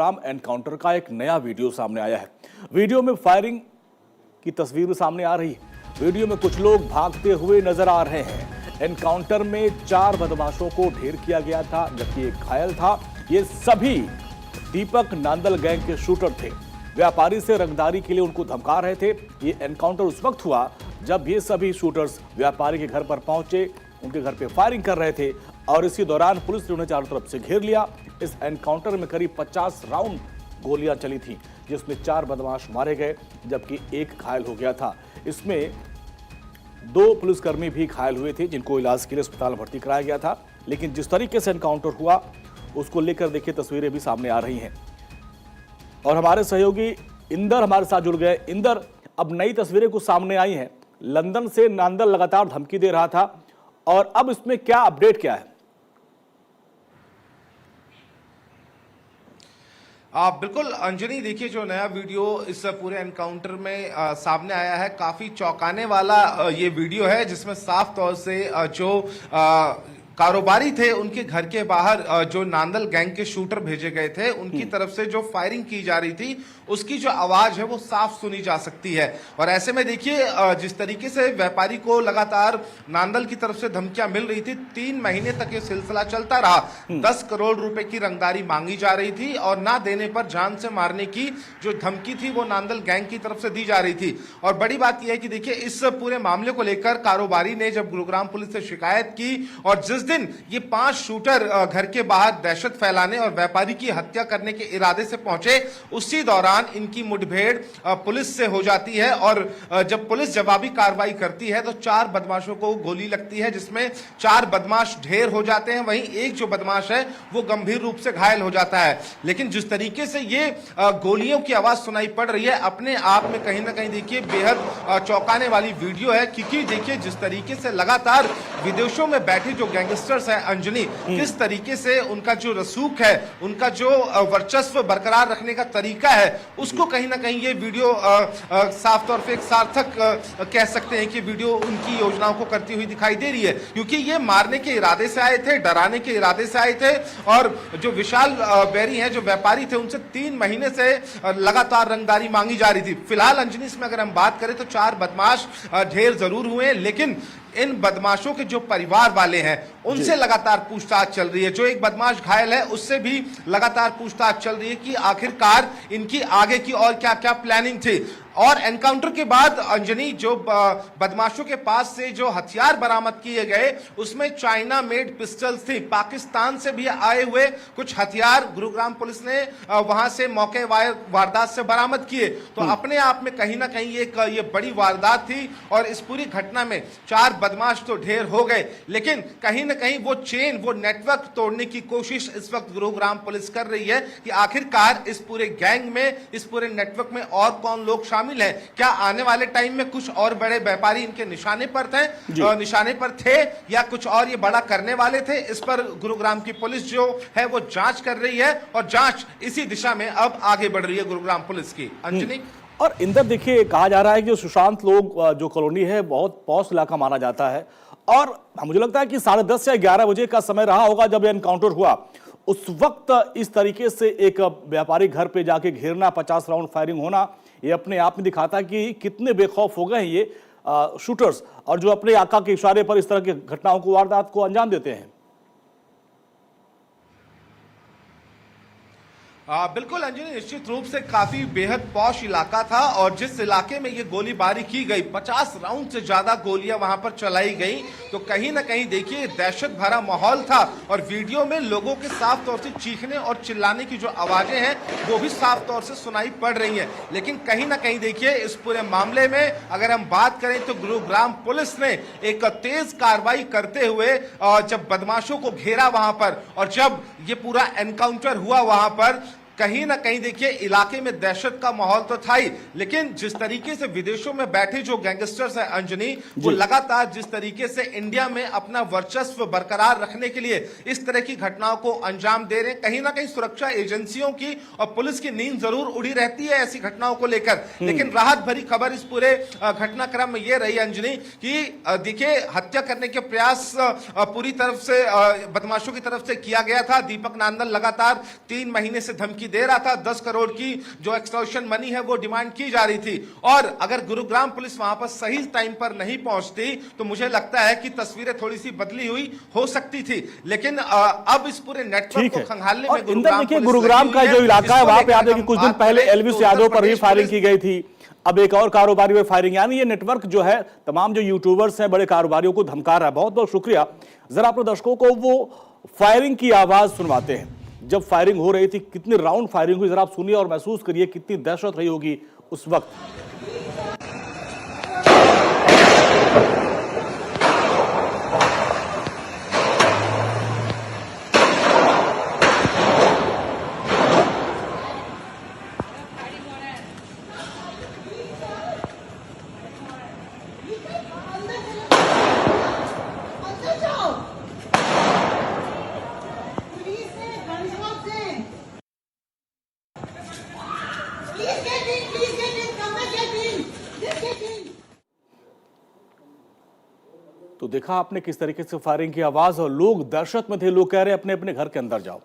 Ram encounter का एक नया वीडियो सामने आया है। वीडियो में फायरिंग की तस्वीर भी सामने आ रही है। वीडियो में कुछ लोग भागते हुए नजर आ रहे हैं। एनकाउंटर में 4 बदमाशों को ढेर किया गया था, जबकि एक घायल था। ये सभी दीपक नांदल गैंग के शूटर थे। व्यापारी से रंगदारी के लिए उनको धमका रहे थे। ये एनकाउंटर उस वक्त हुआ जब ये सभी शूटर्स व्यापारी के घर पर पहुंचे, उनके घर पे फायरिंग कर रहे थे और इसी दौरान पुलिस ने उन्हें चारों तरफ से घेर लिया। इस एनकाउंटर में करीब 50 राउंड गोलियां चली थी, जिसमें 4 बदमाश मारे गए, जबकि एक घायल हो गया था। इसमें 2 पुलिसकर्मी भी घायल हुए थे, जिनको इलाज के लिए अस्पताल भर्ती कराया गया था। लेकिन जिस तरीके से एनकाउंटर हुआ उसको लेकर देखिए तस्वीरें भी सामने आ रही हैं और हमारे सहयोगी इंदर हमारे साथ जुड़ गए। इंदर, अब नई तस्वीरें कुछ सामने आई हैं। लंदन से नांदल लगातार धमकी दे रहा था और अब इसमें क्या अपडेट क्या है? बिल्कुल अंजनी, देखिए जो नया वीडियो इस पूरे एनकाउंटर में सामने आया है, काफी चौंकाने वाला ये वीडियो है, जिसमें साफ तौर से जो कारोबारी थे उनके घर के बाहर जो नांदल गैंग के शूटर भेजे गए थे, उनकी तरफ से जो फायरिंग की जा रही थी उसकी जो आवाज है वो साफ सुनी जा सकती है। और ऐसे में देखिए जिस तरीके से व्यापारी को लगातार नांदल की तरफ से धमकियां मिल रही थी, 3 महीने तक ये सिलसिला चलता रहा। 10 करोड़ रुपए की रंगदारी मांगी जा रही थी और ना देने पर जान से मारने की जो धमकी थी वो नांदल गैंग की तरफ से दी जा रही थी। और बड़ी बात यह है कि देखिए इस पूरे मामले को लेकर कारोबारी ने जब गुरुग्राम पुलिस से शिकायत की और जिस दिन ये 5 शूटर घर के बाहर दहशत फैलाने और व्यापारी की हत्या करने के इरादे से पहुंचे, उसी दौरान इनकी मुठभेड़ पुलिस से हो जाती है। और जब पुलिस जवाबी कार्रवाई करती है तो 4 बदमाशों को गोली लगती है, जिसमें 4 बदमाश ढेर हो जाते हैं। वहीं एक जो बदमाश है वो गंभीर रूप से घायल हो जाता है। लेकिन जिस तरीके से ये गोलियों की आवाज सुनाई पड़ रही है, अपने आप में कहीं ना कहीं देखिए बेहद चौंकाने वाली वीडियो है। क्योंकि देखिए जिस तरीके से लगातार विदेशों में बैठे जो गैंगस्टर्स है अंजनी, किस तरीके से उनका जो रसूख है, उनका जो वर्चस्व बरकरार रखने का तरीका है, उसको कहीं ना कहीं ये वीडियो साफ तौर पे एक सार्थक कह सकते हैं कि वीडियो उनकी योजनाओं को करती हुई दिखाई दे रही है। क्योंकि ये मारने के इरादे से आए थे, डराने के इरादे से आए थे। और जो विशाल बैरी हैं, जो व्यापारी थे, उनसे 3 महीने से लगातार रंगदारी मांगी जा रही थी। फिलहाल अंजनी इसमें अगर हम बात करें तो 4 बदमाश ढेर जरूर हुए, लेकिन इन बदमाशों के जो परिवार वाले हैं उनसे लगातार पूछताछ चल रही है। जो एक बदमाश घायल है उससे भी लगातार पूछताछ चल रही है कि आखिरकार इनकी आगे की और क्या क्या प्लानिंग थी। और एनकाउंटर के बाद अंजनी जो बदमाशों के पास से जो हथियार बरामद किए गए उसमें चाइना मेड पिस्टल्स थी। पाकिस्तान से भी आए हुए कुछ हथियार गुरुग्राम पुलिस ने वहां से मौके वारदात से बरामद किए। तो अपने आप में कहीं ना कहीं ये बड़ी वारदात थी और इस पूरी घटना में 4 बदमाश तो ढेर हो गए, लेकिन कहीं ना कहीं वो चेन, वो नेटवर्क तोड़ने की कोशिश इस वक्त गुरुग्राम पुलिस कर रही है कि आखिरकार इस पूरे गैंग में, इस पूरे नेटवर्क में और कौन लोग शामिल हैं। क्या आने वाले टाइम में कुछ और बड़े व्यापारी इनके निशाने पर थे या कुछ और ये बड़ा करने वाले थे? इस पर गुरुग्राम की पुलिस जो है वो जांच कर रही है और जांच इसी दिशा में अब आगे बढ़ रही है गुरुग्राम पुलिस की। अंजनी और इंदर, देखिए कहा जा रहा है कि सुशांत लोग जो कॉलोनी है बहुत पॉश इलाका माना जाता है और मुझे लगता है कि 10:30 या 11 बजे का समय रहा होगा जब एनकाउंटर हुआ। उस वक्त इस तरीके से एक व्यापारी घर पे जाके घेरना, 50 राउंड फायरिंग होना, ये अपने आप में दिखाता है कि कितने बेखौफ हो गए हैं ये शूटर्स और जो अपने आका के इशारे पर इस तरह की घटनाओं को, वारदात को अंजाम देते हैं। बिल्कुल अंजनी, निश्चित रूप से काफी बेहद पॉश इलाका था और जिस इलाके में ये गोलीबारी की गई, 50 राउंड से ज्यादा गोलियां वहां पर चलाई गई, तो कहीं ना कहीं देखिए दहशत भरा माहौल था। और वीडियो में लोगों के साफ तौर से चीखने और चिल्लाने की जो आवाजें हैं वो भी साफ तौर से सुनाई पड़ रही हैं। लेकिन कहीं ना कहीं देखिए इस पूरे मामले में अगर हम बात करें तो गुरुग्राम पुलिस ने एक तेज कार्रवाई करते हुए जब बदमाशों को घेरा वहां पर और जब ये पूरा एनकाउंटर हुआ वहां पर, कहीं ना कहीं देखिए इलाके में दहशत का माहौल तो था ही, लेकिन जिस तरीके से विदेशों में बैठे जो गैंगस्टर्स हैं अंजनी, वो लगातार जिस तरीके से इंडिया में अपना वर्चस्व बरकरार रखने के लिए इस तरह की घटनाओं को अंजाम दे रहे हैं, कहीं ना कहीं सुरक्षा एजेंसियों की और पुलिस की नींद जरूर उड़ी रहती है ऐसी घटनाओं को लेकर। लेकिन राहत भरी खबर इस पूरे घटनाक्रम में यह रही अंजनी कि देखिए हत्या करने के प्रयास पूरी तरफ से बदमाशों की तरफ से किया गया था। दीपक नांदल लगातार 3 महीने से धमकी दे रहा था। 10 करोड़ की जो एक्सटॉर्शन मनी है वो डिमांड की जा रही थी। और अगर गुरुग्राम पुलिस वहां पर सही टाइम पर नहीं पहुंचती तो मुझे लगता है कि तस्वीरें थोड़ी सी बदली हुई हो सकती थी। लेकिन अब इस पूरे नेटवर्क ठीक को है। खंगालने और में इंदर देखिए, पुलिस गुरुग्राम लगी का हुई है। जो इलाका है इसको वहां पे आप लेकर देखिए हम कुछ दिन बात पहले करें एलविस तो यादव उत्तर पर भी प्रदेश फायरिंग पुलिस की गई थी। अब एक और कारोबारी पे फायरिंग, यानी ये नेटवर्क जो है तमाम जो यूट्यूबर्स हैं बड़े कारोबारियों को धमका रहा है। बहुत बहुत शुक्रिया। जरा अपने दर्शकों को वो फायरिंग की आवाज सुनवाते हैं। जब फायरिंग हो रही थी, कितनी राउंड फायरिंग हुई, जरा आप सुनिए और महसूस करिए कितनी दहशत रही होगी उस वक्त। तो देखा आपने किस तरीके से फायरिंग की आवाज, और लोग दहशत में थे। लोग कह रहे हैं अपने अपने घर के अंदर जाओ।